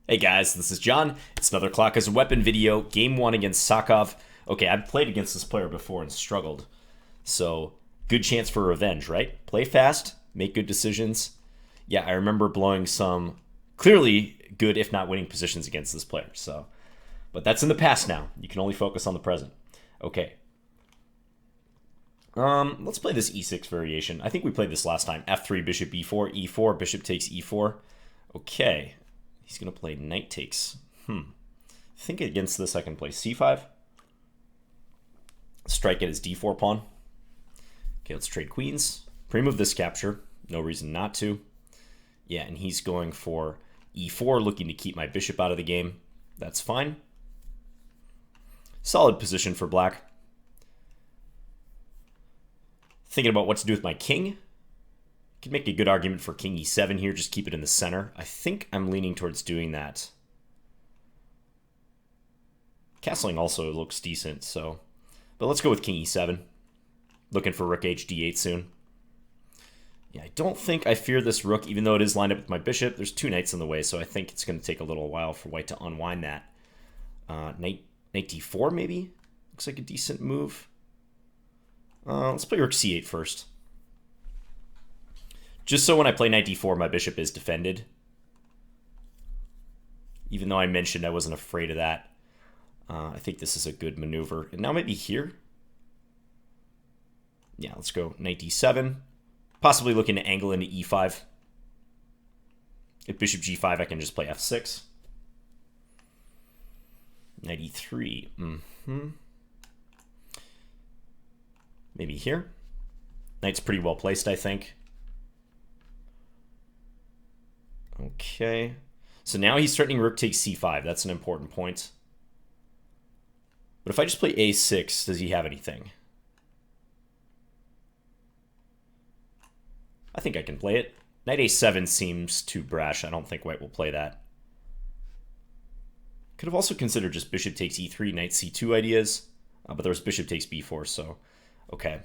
Hey guys, this is John. It's another Clock as a Weapon video, game 1 against Sakov. Okay, I've played against this player before and struggled. So, good chance for revenge, right? Play fast, make good decisions. Yeah, I remember blowing some clearly good, if not winning positions against this player. But that's in the past now. You can only focus on the present. Okay. Let's play this e6 variation. I think we played this last time. f3, bishop e4, e4, bishop takes e4. Okay. He's going to play knight takes. I think against this I can play c5. Strike at his d4 pawn. Okay, let's trade queens. Pre-move this capture. No reason not to. Yeah, and he's going for e4, looking to keep my bishop out of the game. That's fine. Solid position for black. Thinking about what to do with my king. Could make a good argument for king e7 here, just keep it in the center. I think I'm leaning towards doing that. Castling also looks decent, so... But let's go with king e7. Looking for rook h d8 soon. Yeah, I don't think I fear this rook, even though it is lined up with my bishop. There's two knights in the way, so I think it's going to take a little while for white to unwind that. Knight d4, maybe? Looks like a decent move. Let's play rook c8 first. Just so when I play knight d4, my bishop is defended. Even though I mentioned I wasn't afraid of that. I think this is a good maneuver. And now maybe here. Yeah, let's go knight d7. Possibly looking to angle into e5. If bishop g5, I can just play f6. Knight e3. Maybe here. Knight's pretty well placed, I think. Okay. So now he's threatening rook takes c5. That's an important point. But if I just play a6, does he have anything? I think I can play it. Knight a7 seems too brash. I don't think white will play that. Could have also considered just bishop takes e3, knight c2 ideas. But there was bishop takes b4, so... Okay.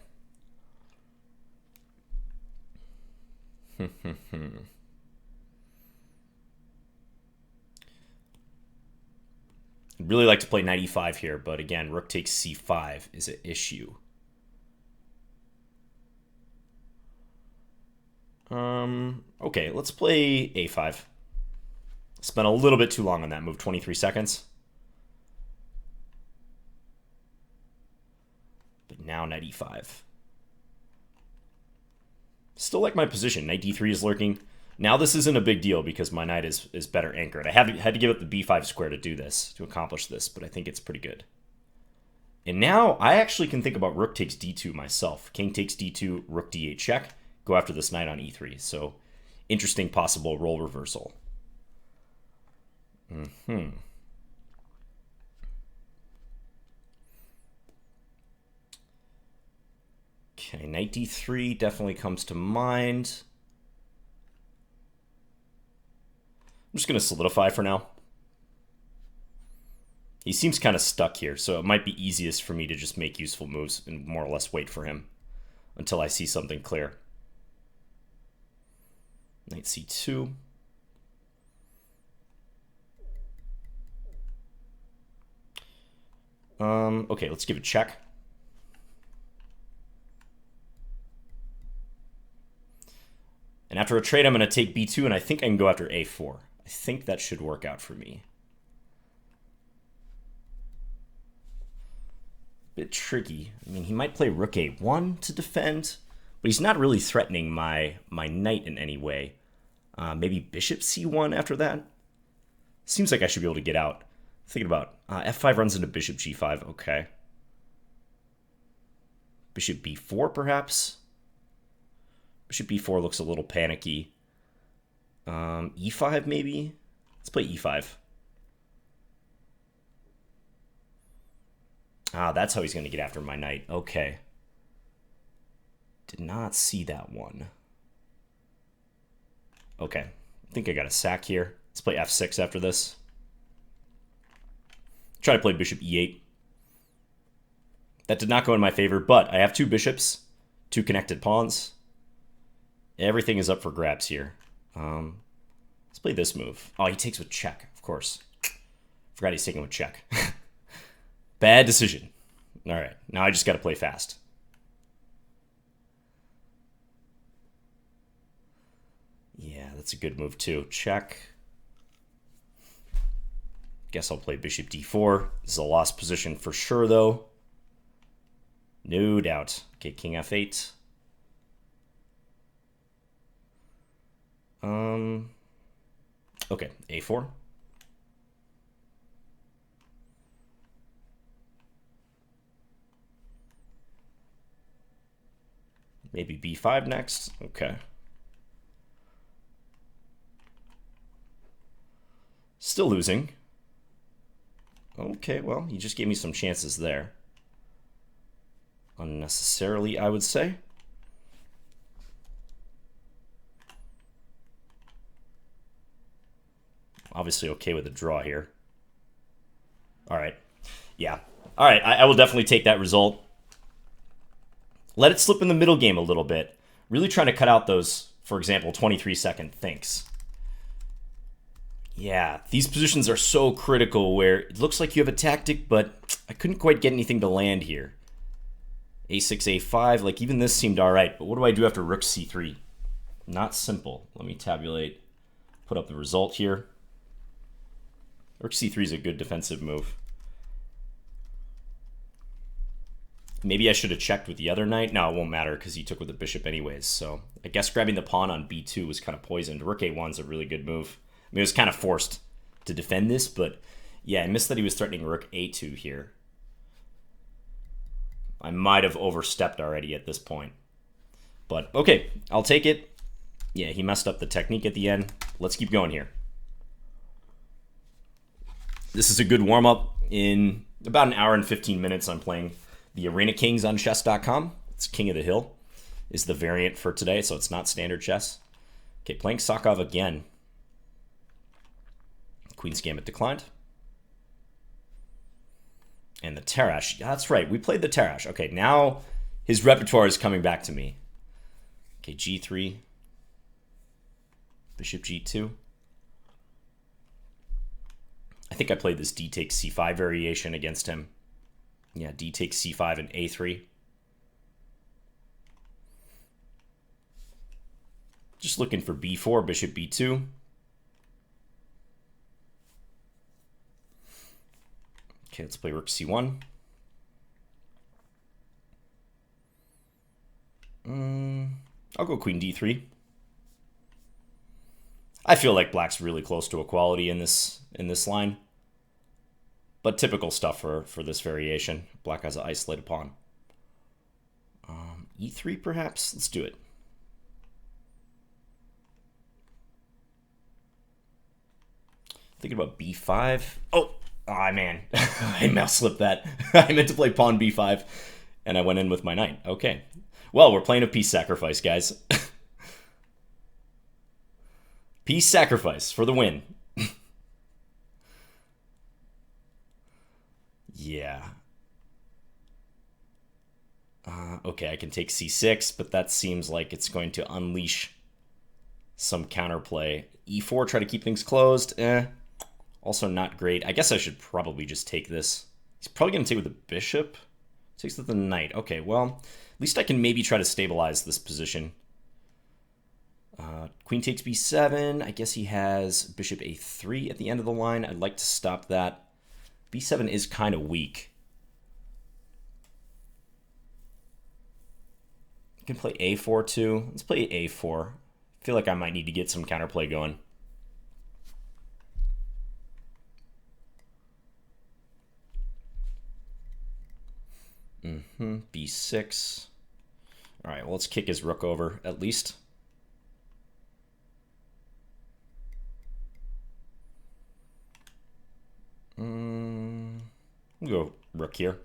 I'd really like to play knight e5 here, but again, rook takes c5 is an issue. Okay, let's play a5. Spent a little bit too long on that move, 23 seconds. But now knight e5. Still like my position. Knight d3 is lurking. Now this isn't a big deal because my knight is better anchored. I had to give up the b5 square to do this, to accomplish this, but I think it's pretty good. And now I actually can think about rook takes d2 myself. King takes d2, rook d8 check. Go after this knight on e3. So interesting possible role reversal. Okay, knight d3 definitely comes to mind. I'm just going to solidify for now. He seems kind of stuck here, so it might be easiest for me to just make useful moves and more or less wait for him until I see something clear. Knight c2. Okay, let's give it a check. And after a trade, I'm going to take b2, and I think I can go after a4. I think that should work out for me. Bit tricky. I mean, he might play rook a1 to defend, but he's not really threatening my knight in any way. Maybe bishop c1 after that? Seems like I should be able to get out. Thinking about f5 runs into bishop g5. Okay. Bishop b4, perhaps? Bishop b4 looks a little panicky. E5 maybe? Let's play e5. That's how he's going to get after my knight. Okay. Did not see that one. Okay. I think I got a sack here. Let's play f6 after this. Try to play bishop e8. That did not go in my favor, but I have two bishops, two connected pawns. Everything is up for grabs here. Let's play this move. Oh, he takes with check. Of course. Forgot he's taking with check. Bad decision. All right, now I just got to play fast. Yeah, that's a good move too. Check. Guess I'll play bishop d4. This is a lost position for sure, though. No doubt. Okay, king f8. Okay, a4. Maybe b5 next. Okay. Still losing. Okay, well, you just gave me some chances there. Unnecessarily, I would say. Obviously okay with the draw here. All right. Yeah. All right, I will definitely take that result. Let it slip in the middle game a little bit. Really trying to cut out those, for example, 23-second thinks. Yeah, these positions are so critical where it looks like you have a tactic, but I couldn't quite get anything to land here. a6, a5, like even this seemed all right, but what do I do after rook c3? Not simple. Let me tabulate, put up the result here. Rook c3 is a good defensive move. Maybe I should have checked with the other knight. No, it won't matter because he took with the bishop anyways. So I guess grabbing the pawn on b2 was kind of poisoned. Rook a1 is a really good move. I mean, it was kind of forced to defend this, but yeah, I missed that he was threatening rook a2 here. I might have overstepped already at this point. But okay, I'll take it. Yeah, he messed up the technique at the end. Let's keep going here. This is a good warm-up. In about an hour and 15 minutes, I'm playing the Arena Kings on chess.com. It's King of the Hill is the variant for today, so it's not standard chess. Okay, playing Sakov again. Queen's Gambit declined. And the Tarrasch. That's right, we played the Tarrasch. Okay, now his repertoire is coming back to me. Okay, g3. Bishop g2. I think I played this d takes c5 variation against him. Yeah, d takes c5 and a3. Just looking for b4, bishop b2. Okay, let's play rook c1. I'll go queen d3. I feel like black's really close to equality in this line. But typical stuff for this variation. Black has an isolated pawn. e3 perhaps? Let's do it. Thinking about b5. Oh man. I mouse slipped that. I meant to play pawn b5 and I went in with my knight. Okay. Well, we're playing a peace sacrifice, guys. Peace sacrifice for the win. Yeah. Okay, I can take c6, but that seems like it's going to unleash some counterplay. e4, try to keep things closed. Also not great. I guess I should probably just take this. He's probably going to take with the bishop. Takes with the knight. Okay, well, at least I can maybe try to stabilize this position. Queen takes b7. I guess he has bishop a3 at the end of the line. I'd like to stop that. b7 is kind of weak. You can play a4 too. Let's play a4. I feel like I might need to get some counterplay going. b6. All right, well, let's kick his rook over at least. We'll go rook here.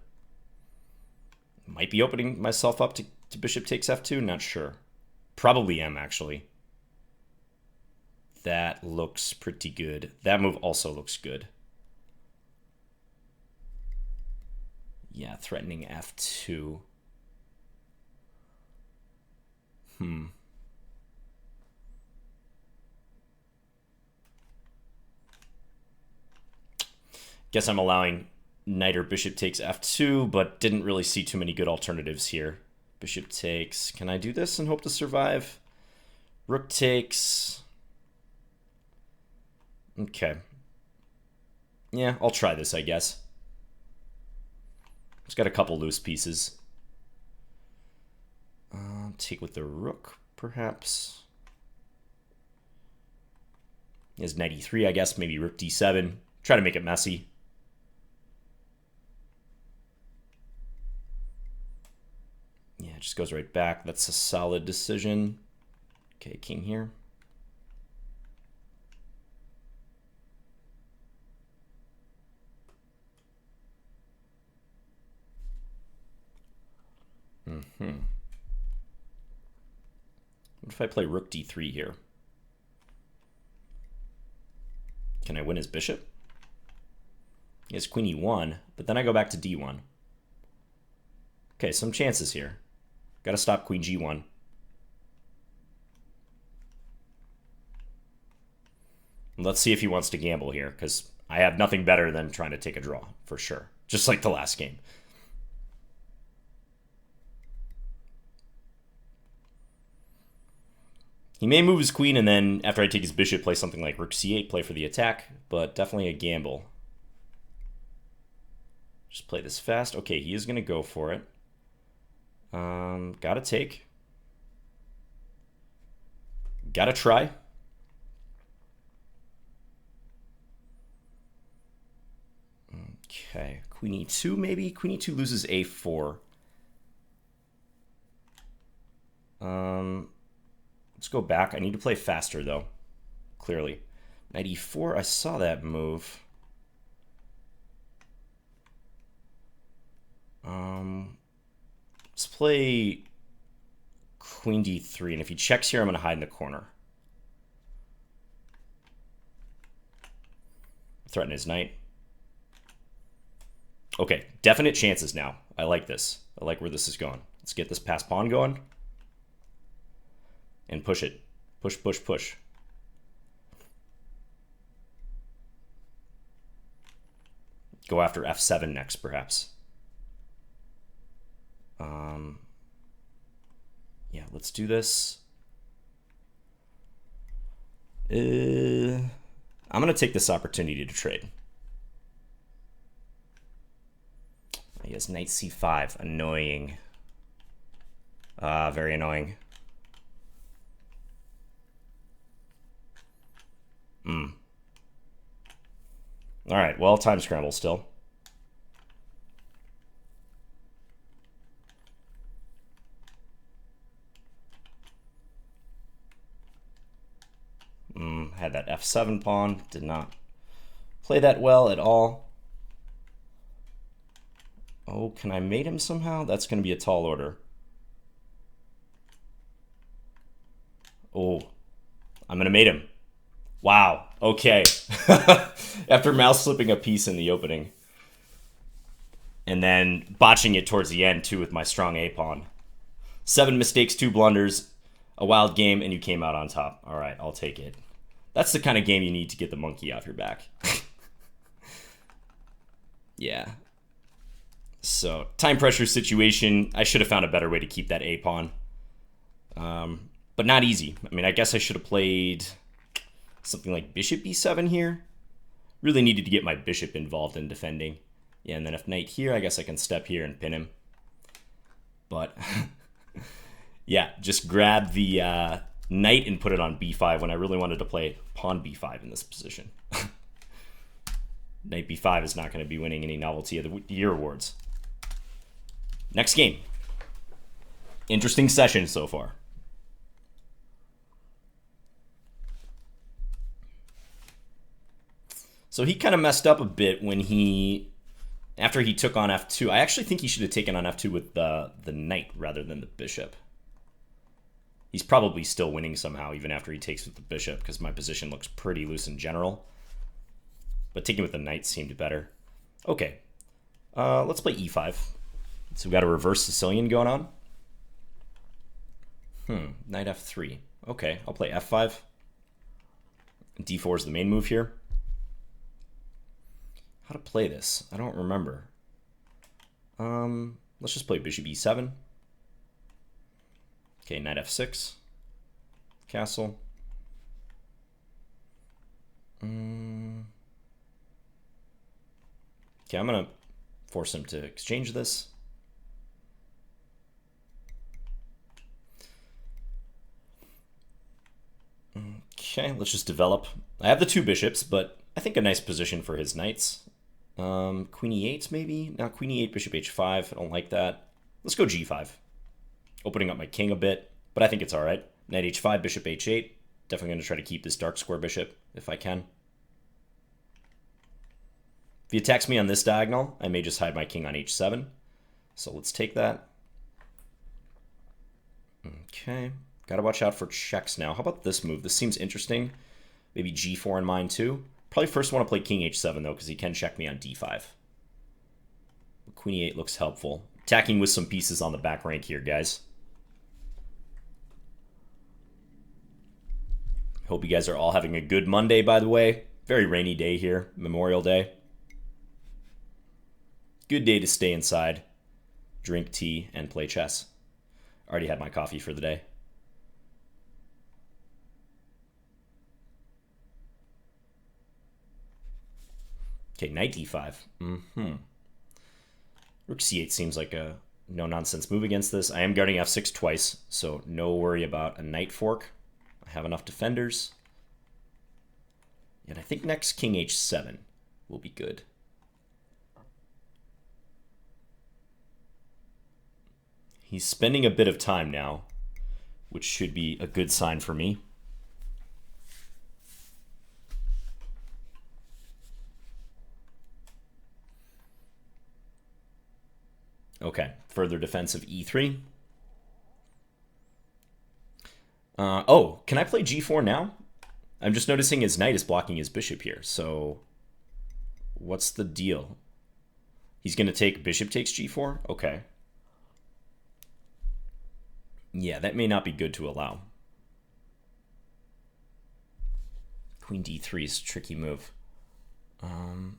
Might be opening myself up to bishop takes f2. Not sure. Probably am, actually. That looks pretty good. That move also looks good. Yeah, threatening f2. Guess I'm allowing knight or bishop takes f2, but didn't really see too many good alternatives here. Bishop takes. Can I do this and hope to survive? Rook takes. Okay. Yeah, I'll try this, I guess. It's got a couple loose pieces. Take with the rook, perhaps. He has knight e3, I guess. Maybe rook d7. Try to make it messy. Yeah, it just goes right back. That's a solid decision. Okay, king here. What if I play rook d3 here? Can I win his bishop? He has queen e1, but then I go back to d1. Okay, some chances here. Gotta stop queen g1. Let's see if he wants to gamble here, because I have nothing better than trying to take a draw, for sure. Just like the last game. He may move his queen and then, after I take his bishop, play something like rook c8, play for the attack, but definitely a gamble. Just play this fast. Okay, he is going to go for it. Gotta take. Gotta try. Okay, queen e2 maybe? Queen e2 loses a4. Let's go back. I need to play faster, though. Clearly. Knight e4, I saw that move. Let's play queen d3, and if he checks here, I'm going to hide in the corner. Threaten his knight. Okay, definite chances now. I like this. I like where this is going. Let's get this pass pawn going. And push it. Push, push, push. Go after f7 next, perhaps. Yeah, let's do this. I'm going to take this opportunity to trade. He has knight c5. Annoying. Very annoying. All right, well, time scramble still. Had that f7 pawn. Did not play that well at all. Oh, can I mate him somehow? That's going to be a tall order. Oh, I'm going to mate him. Wow, okay. After mouse slipping a piece in the opening. And then botching it towards the end, too, with my strong A-pawn. 7 mistakes, 2 blunders, a wild game, and you came out on top. All right, I'll take it. That's the kind of game you need to get the monkey off your back. Yeah. So, time pressure situation. I should have found a better way to keep that A-pawn. But not easy. I mean, I guess I should have played something like bishop b7 here. Really needed to get my bishop involved in defending. Yeah, and then if knight here, I guess I can step here and pin him. But, yeah, just grab the knight and put it on b5 when I really wanted to play pawn b5 in this position. Knight b5 is not going to be winning any Novelty of the Year awards. Next game. Interesting session so far. So he kind of messed up a bit when after he took on f2. I actually think he should have taken on f2 with the knight rather than the bishop. He's probably still winning somehow even after he takes with the bishop because my position looks pretty loose in general. But taking with the knight seemed better. Okay, let's play e5. So we've got a reverse Sicilian going on. Knight f3. Okay, I'll play f5. D4 is the main move here. how to play this. I don't remember. Let's just play bishop e7. Okay, knight f6. Castle. Okay, I'm going to force him to exchange this. Okay, let's just develop. I have the two bishops, but I think a nice position for his knights. Queen e8 maybe? Now queen e8, bishop h5. I don't like that. Let's go g5. Opening up my king a bit, but I think it's all right. Knight h5, bishop h8. Definitely going to try to keep this dark square bishop if I can. If he attacks me on this diagonal, I may just hide my king on h7. So let's take that. Okay. Got to watch out for checks now. How about this move? This seems interesting. Maybe g4 in mine too. Probably first want to play king h7 though, because he can check me on d5. Queen e8 looks helpful. Attacking with some pieces on the back rank here, guys. Hope you guys are all having a good Monday, by the way. Very rainy day here, Memorial Day. Good day to stay inside, drink tea, and play chess. Already had my coffee for the day. Okay, knight d5. Rook c8 seems like a no-nonsense move against this. I am guarding f6 twice, so no worry about a knight fork. I have enough defenders. And I think next king h7 will be good. He's spending a bit of time now, which should be a good sign for me. Okay, further defense of e3. Oh, can I play g4 now? I'm just noticing his knight is blocking his bishop here, so what's the deal? He's going to take bishop takes g4? Okay. Yeah, that may not be good to allow. Queen d3 is a tricky move. I'm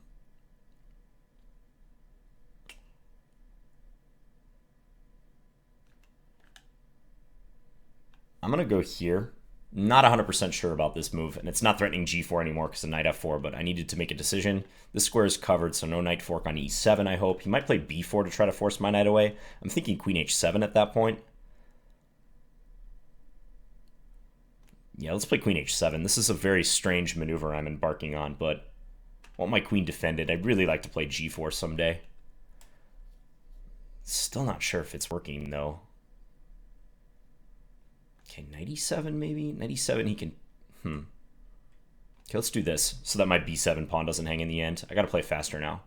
going to go here. Not 100% sure about this move, and it's not threatening g4 anymore because of knight f4, but I needed to make a decision. This square is covered, so no knight fork on e7, I hope. He might play b4 to try to force my knight away. I'm thinking queen h7 at that point. Yeah, let's play queen h7. This is a very strange maneuver I'm embarking on, but I want my queen defended. I'd really like to play g4 someday. Still not sure if it's working, though. Okay, knight e7 maybe? Knight e7, he can... Okay, let's do this so that my b7 pawn doesn't hang in the end. I gotta play faster now.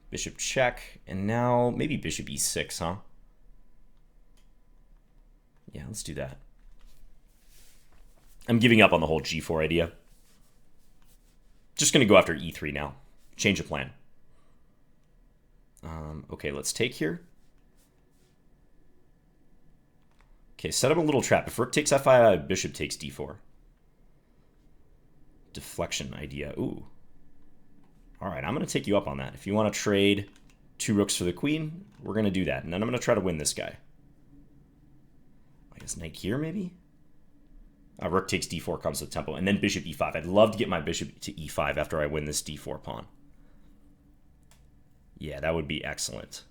Bishop check, and now maybe bishop e6, huh? Yeah, let's do that. I'm giving up on the whole g4 idea. Just gonna go after e3 now. Change of plan. Okay, let's take here. Okay, set up a little trap. If rook takes f5, bishop takes d4. Deflection idea. Ooh. All right, I'm going to take you up on that. If you want to trade 2 rooks for the queen, we're going to do that. And then I'm going to try to win this guy. I guess knight here, maybe? Rook takes d4, comes with tempo. And then bishop e5. I'd love to get my bishop to e5 after I win this d4 pawn. Yeah, that would be excellent.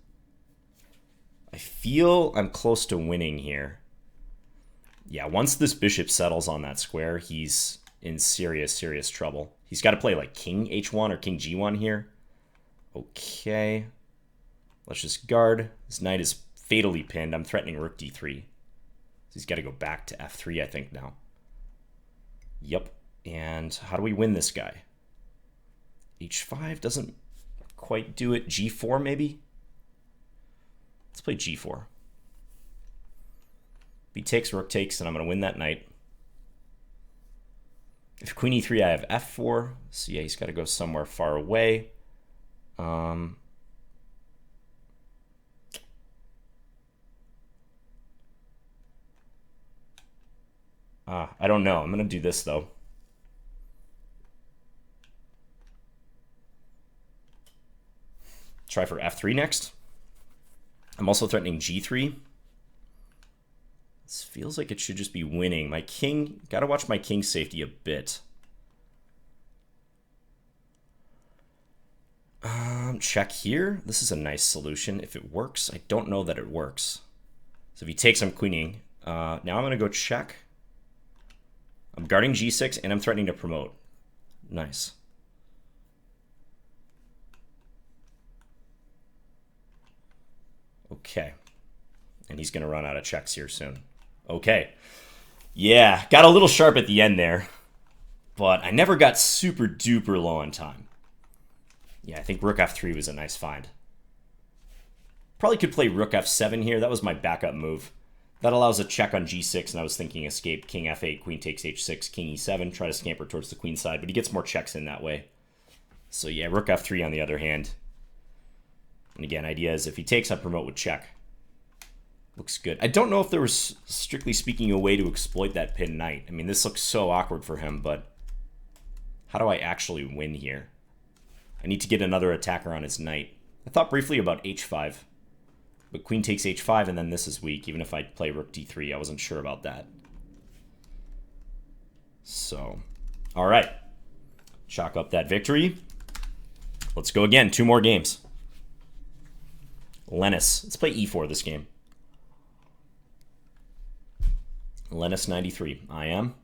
I feel I'm close to winning here. Yeah, once this bishop settles on that square, he's in serious, serious trouble. He's got to play like king h1 or king g1 here. Okay. Let's just guard. This knight is fatally pinned. I'm threatening rook d3. So he's got to go back to f3, I think, now. Yep. And how do we win this guy? h5 doesn't quite do it. g4, maybe? Let's play g4. If he takes, rook takes, and I'm going to win that knight. If queen e3, I have f4. So yeah, he's got to go somewhere far away. I don't know. I'm going to do this, though. try for f3 next. I'm also threatening g3. This feels like it should just be winning. My king, gotta watch my king safety a bit. Check here. This is a nice solution. If it works, I don't know that it works. So if he takes, I'm queening. Now I'm gonna go check. I'm guarding g6 and I'm threatening to promote. Nice. Okay. And he's gonna run out of checks here soon. Okay. Yeah, got a little sharp at the end there. But I never got super duper low on time. Yeah, I think rook f3 was a nice find. Probably could play rook f7 here. That was my backup move. That allows a check on g6, and I was thinking escape, king f8, queen takes h6, king e7, try to scamper towards the queen side, but he gets more checks in that way. So yeah, rook f3 on the other hand. And again, idea is if he takes, I promote with check. Looks good. I don't know if there was, strictly speaking, a way to exploit that pin knight. I mean, this looks so awkward for him, but how do I actually win here? I need to get another attacker on his knight. I thought briefly about h5. But queen takes h5, and then this is weak. Even if I play rook d3, I wasn't sure about that. So, all right. Chalk up that victory. Let's go again. 2 more games. Lennis. Let's play e4 this game. Lennis 93. I am.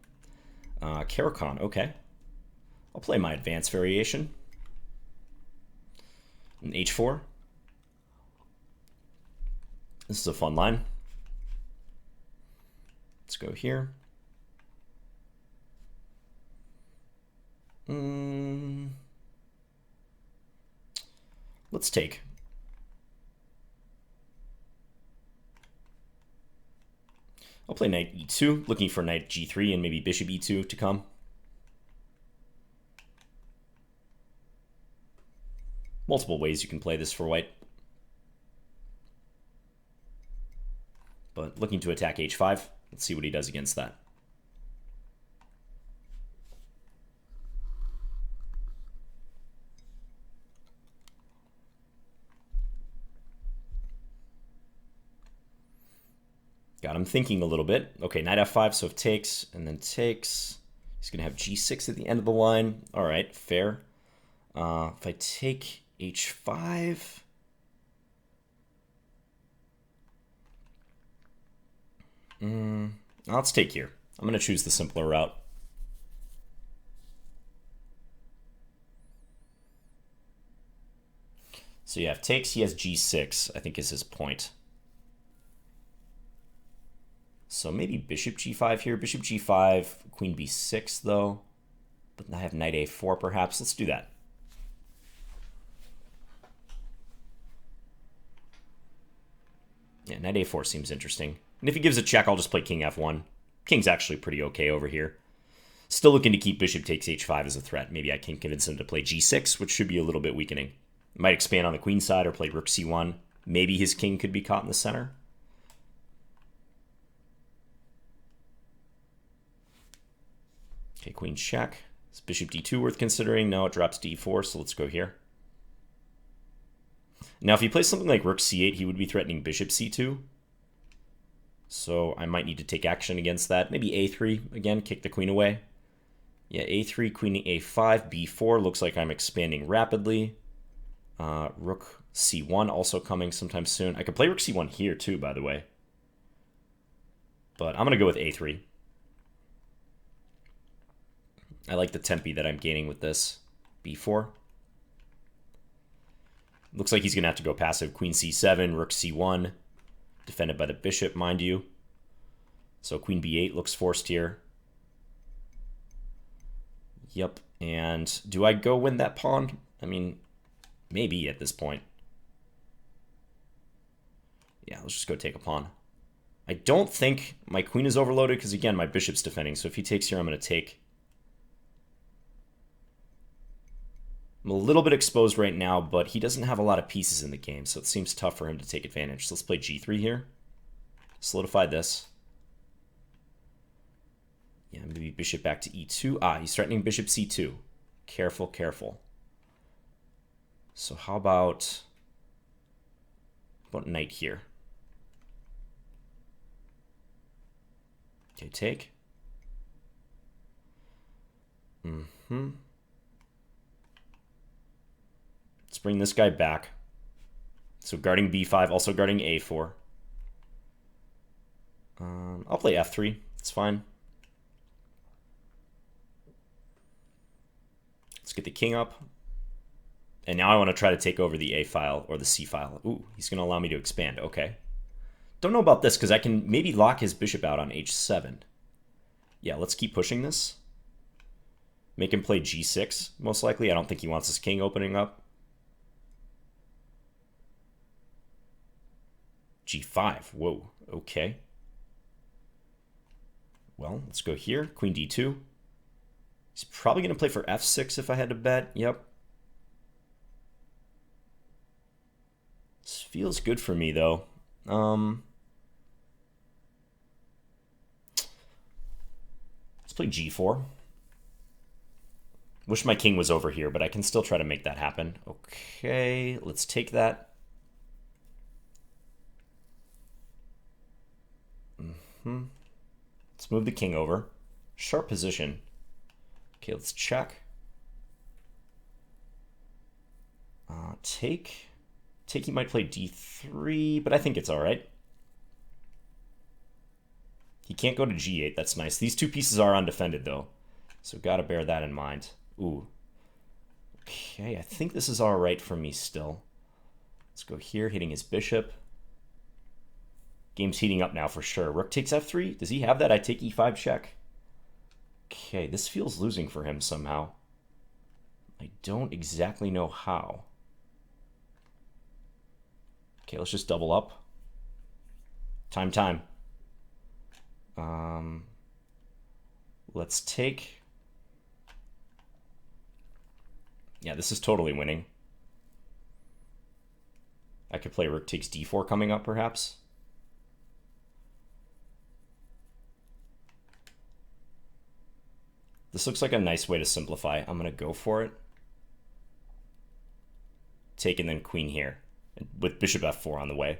Karakhan. Okay. I'll play my advanced variation. And h4. This is a fun line. Let's go here. Let's take. I'll play knight e2, looking for knight g3 and maybe bishop e2 to come. Multiple ways you can play this for white. But looking to attack h5. Let's see what he does against that. Got him thinking a little bit. Okay, knight f5, so if takes, and then takes. He's going to have g6 at the end of the line. All right, fair. If I take h5... let's take here. I'm going to choose the simpler route. So yeah, if takes, he has g6, I think is his point. So maybe bishop g5 here. Bishop g5, queen b6 though. But I have knight a4 perhaps. Let's do that. Yeah, knight a4 seems interesting. And if he gives a check, I'll just play king f1. King's actually pretty okay over here. Still looking to keep bishop takes h5 as a threat. Maybe I can convince him to play g6, which should be a little bit weakening. Might expand on the queen side or play rook c1. Maybe his king could be caught in the center. Okay, queen check. Is bishop d2 worth considering? No, it drops d4, so let's go here. Now, if he plays something like rook c8, he would be threatening bishop c2. So I might need to take action against that. Maybe a3, again, kick the queen away. Yeah, a3, queen a5, b4. Looks like I'm expanding rapidly. Rook c1 also coming sometime soon. I could play rook c1 here too, by the way. But I'm going to go with a3. I like the tempi that I'm gaining with this. b4. Looks like he's going to have to go passive. Queen c7, rook c1. Defended by the bishop, mind you. So queen b8 looks forced here. Yep. And do I go win that pawn? I mean, maybe at this point. Yeah, let's just go take a pawn. I don't think my queen is overloaded because, again, my bishop's defending. So if he takes here, I'm going to take. I'm a little bit exposed right now, but he doesn't have a lot of pieces in the game, so it seems tough for him to take advantage. So let's play g3 here. Solidify this. Yeah, maybe bishop back to e2. Ah, he's threatening bishop c2. Careful, careful. So how about What about knight here? Okay, take. Let's bring this guy back. So guarding b5, also guarding a4. I'll play f3. It's fine. Let's get the king up. And now I want to try to take over the a file or the c file. Ooh, he's going to allow me to expand. Okay. Don't know about this because I can maybe lock his bishop out on h7. Yeah, let's keep pushing this. Make him play g6, most likely. I don't think he wants his king opening up. g5. Whoa, okay. Well, let's go here. Queen d2. He's probably going to play for f6 if I had to bet. Yep. This feels good for me, though. Let's play g4. Wish my king was over here, but I can still try to make that happen. Okay, let's take that. Let's move the king over. Sharp position. Okay, let's check. Take. Take, he might play d3, but I think it's all right. He can't go to g8. That's nice. These two pieces are undefended, though, so got to bear that in mind. Ooh. Okay, I think this is all right for me still. Let's go here, hitting his bishop. Game's heating up now for sure. Rook takes f3. Does he have that? I take e5 check. Okay, this feels losing for him somehow. I don't exactly know how. Okay, let's just double up. Time. Let's take... Yeah, this is totally winning. I could play rook takes d4 coming up, perhaps. This looks like a nice way to simplify. I'm going to go for it. Take and then queen here, with bishop f4 on the way.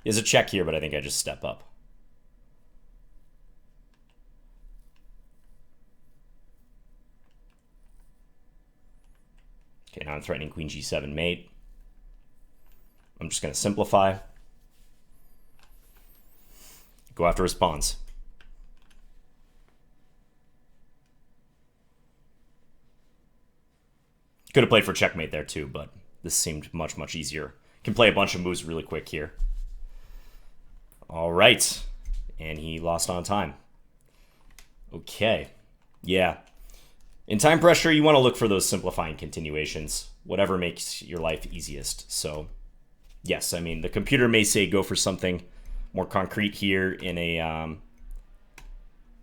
There's a check here, but I think I just step up. Okay, now I'm threatening queen g7 mate. I'm just going to simplify. Go after his pawns. Could have played for checkmate there too, but this seemed much, much easier. Can play a bunch of moves really quick here. All right. And he lost on time. Okay. Yeah. In time pressure, you want to look for those simplifying continuations, whatever makes your life easiest. So, yes, I mean, the computer may say go for something more concrete here in a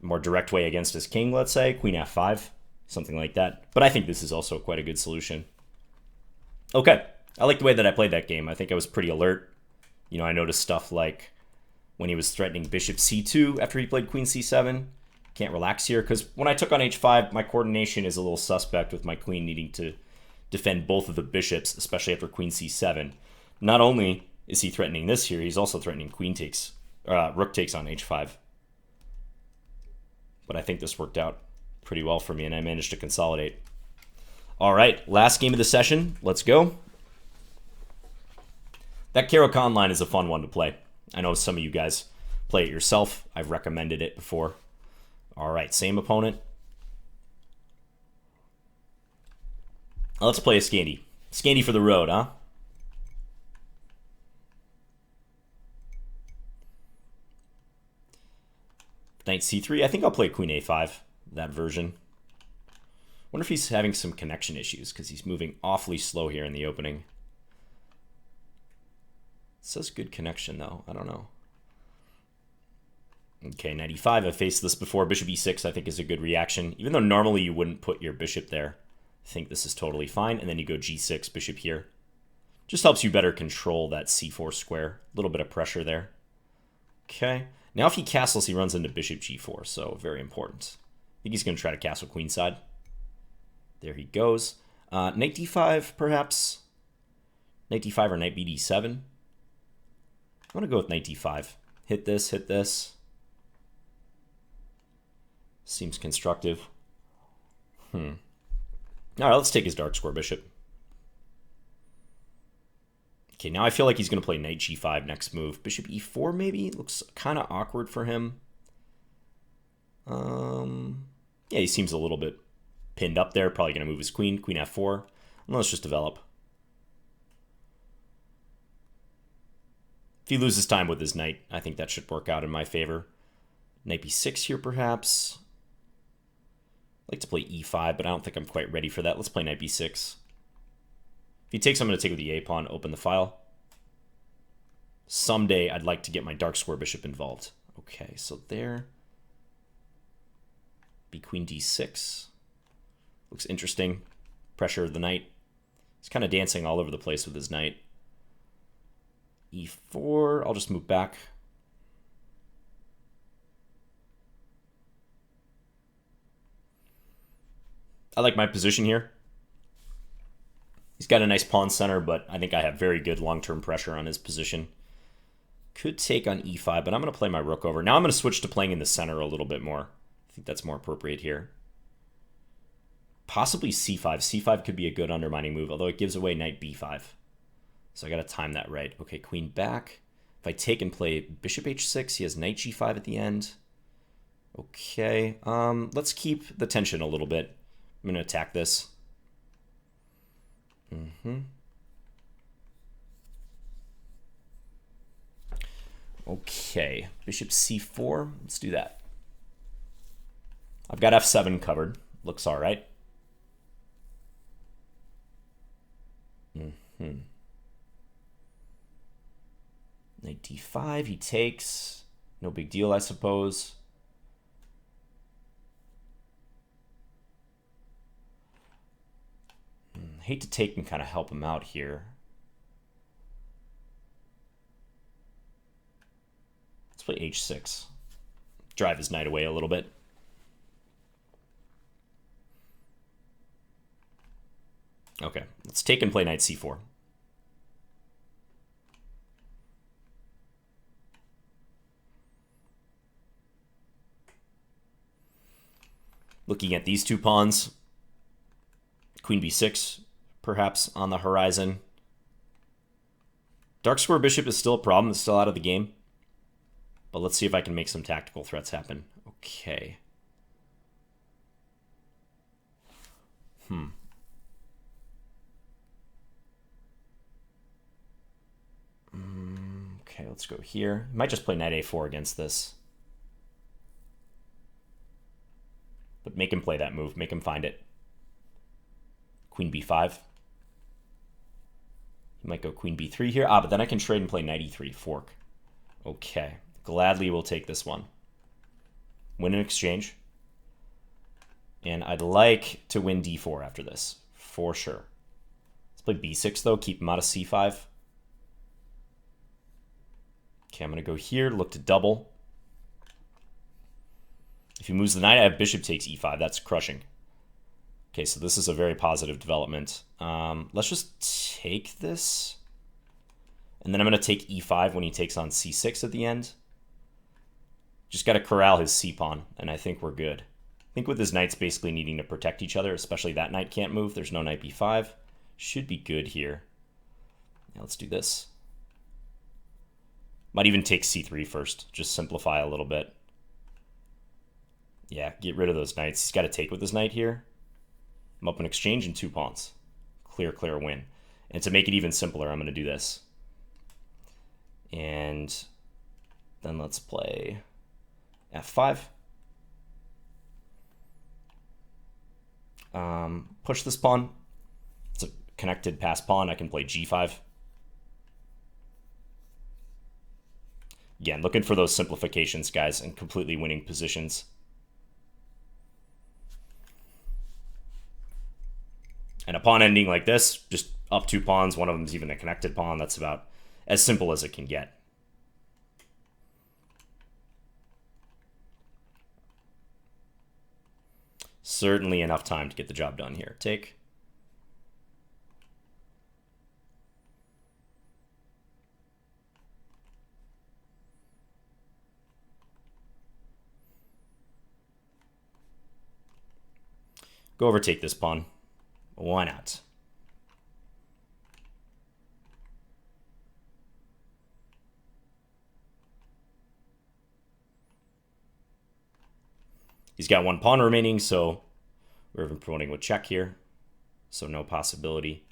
more direct way against his king, let's say, queen f5, something like that. But I think this is also quite a good solution. Okay, I like the way that I played that game. I think I was pretty alert. You know, I noticed stuff like when he was threatening bishop c2 after he played queen c7. Can't relax here, because when I took on h5, my coordination is a little suspect with my queen needing to defend both of the bishops, especially after queen c7. Not only is he threatening this here, he's also threatening queen takes, rook takes on h5. But I think this worked out pretty well for me, and I managed to consolidate. All right, last game of the session. Let's go. That Caro-Kann line is a fun one to play. I know some of you guys play it yourself. I've recommended it before. All right, same opponent. Let's play a Scandi. Scandi for the road, huh? Knight c3. I think I'll play queen a5, that version. Wonder if he's having some connection issues, because he's moving awfully slow here in the opening. It says good connection, though. I don't know. Okay, knight e5. I've faced this before. Bishop e6, I think, is a good reaction. Even though normally you wouldn't put your bishop there. I think this is totally fine. And then you go g6, bishop here. Just helps you better control that c4 square. A little bit of pressure there. Okay. Now if he castles, he runs into bishop g4, so very important. I think he's going to try to castle queenside. There he goes. Knight d5, perhaps. Knight d5 or knight bd7. I'm going to go with knight d5. Hit this, hit this. Seems constructive. All right, let's take his dark square bishop. Okay, now I feel like he's going to play knight g5 next move. Bishop e4 maybe? Looks kind of awkward for him. Yeah, he seems a little bit pinned up there. Probably going to move his queen. Queen f4. And let's just develop. If he loses time with his knight, I think that should work out in my favor. Knight b6 here, perhaps. I like to play e5, but I don't think I'm quite ready for that. Let's play knight b6. If he takes, I'm going to take with the a pawn, open the file. Someday, I'd like to get my dark square bishop involved. Okay, so there. B queen d6. Looks interesting. Pressure of the knight. He's kind of dancing all over the place with his knight. e4. I'll just move back. I like my position here. He's got a nice pawn center, but I think I have very good long-term pressure on his position. Could take on e5, but I'm going to play my rook over. Now I'm going to switch to playing in the center a little bit more. I think that's more appropriate here. Possibly c5. c5 could be a good undermining move, although it gives away knight b5. So I got to time that right. Okay, queen back. If I take and play bishop h6, he has knight g5 at the end. Okay, let's keep the tension a little bit. I'm going to attack this. Okay, bishop c4. Let's do that. I've got f7 covered. Looks all right. Knight d5. He takes. No big deal, I suppose. Hate to take and kind of help him out here. Let's play h6. Drive his knight away a little bit. Okay, let's take and play knight c4. Looking at these two pawns. Queen b6, perhaps, on the horizon. Dark square bishop is still a problem. It's still out of the game. But let's see if I can make some tactical threats happen. Okay. Okay, let's go here. Might just play knight a4 against this. But make him play that move. Make him find it. Queen b5. He might go queen b3 here. But then I can trade and play knight e3. Fork. Okay. Gladly will take this one. Win an exchange. And I'd like to win d4 after this. For sure. Let's play b6, though. Keep him out of c5. Okay, I'm going to go here. Look to double. If he moves the knight, I have bishop takes e5. That's crushing. Okay, so this is a very positive development. Let's just take this. And then I'm going to take e5 when he takes on c6 at the end. Just got to corral his c-pawn, and I think we're good. I think with his knights basically needing to protect each other, especially that knight can't move. There's no knight b5. Should be good here. Now let's do this. Might even take c3 first. Just simplify a little bit. Yeah, get rid of those knights. He's got to take with his knight here. I'm up in exchange in 2 pawns. Clear, clear win. And to make it even simpler, I'm going to do this. And then let's play f5. Push this pawn. It's a connected pass pawn. I can play g5. Again, looking for those simplifications, guys, and completely winning positions. And a pawn ending like this, just up 2 pawns, one of them is even a connected pawn. That's about as simple as it can get. Certainly enough time to get the job done here. Take. Go overtake this pawn. Why not? He's got one pawn remaining, so we're even promoting with check here. So no possibility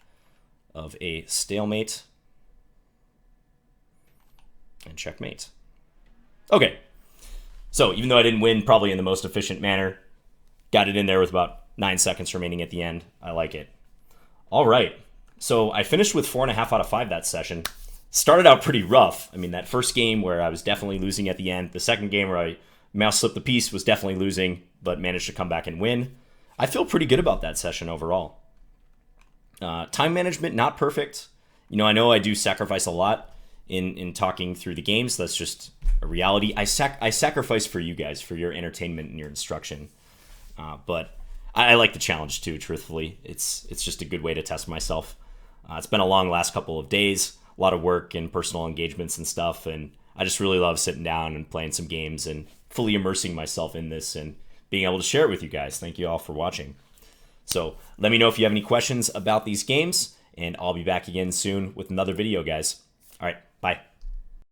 of a stalemate. And checkmate. Okay. So even though I didn't win probably in the most efficient manner, got it in there with about 9 seconds remaining at the end. I like it. All right. So I finished with 4.5 out of 5 that session. Started out pretty rough. I mean, that first game where I was definitely losing at the end. The second game where I mouse slipped the piece was definitely losing, but managed to come back and win. I feel pretty good about that session overall. Time management, not perfect. You know I do sacrifice a lot in talking through the games. That's just a reality. I sacrifice for you guys, for your entertainment and your instruction. But I like the challenge too, truthfully. It's just a good way to test myself. It's been a long last couple of days, a lot of work and personal engagements and stuff, and I just really love sitting down and playing some games and fully immersing myself in this and being able to share it with you guys. Thank you all for watching. So let me know if you have any questions about these games, and I'll be back again soon with another video, guys. All right, bye.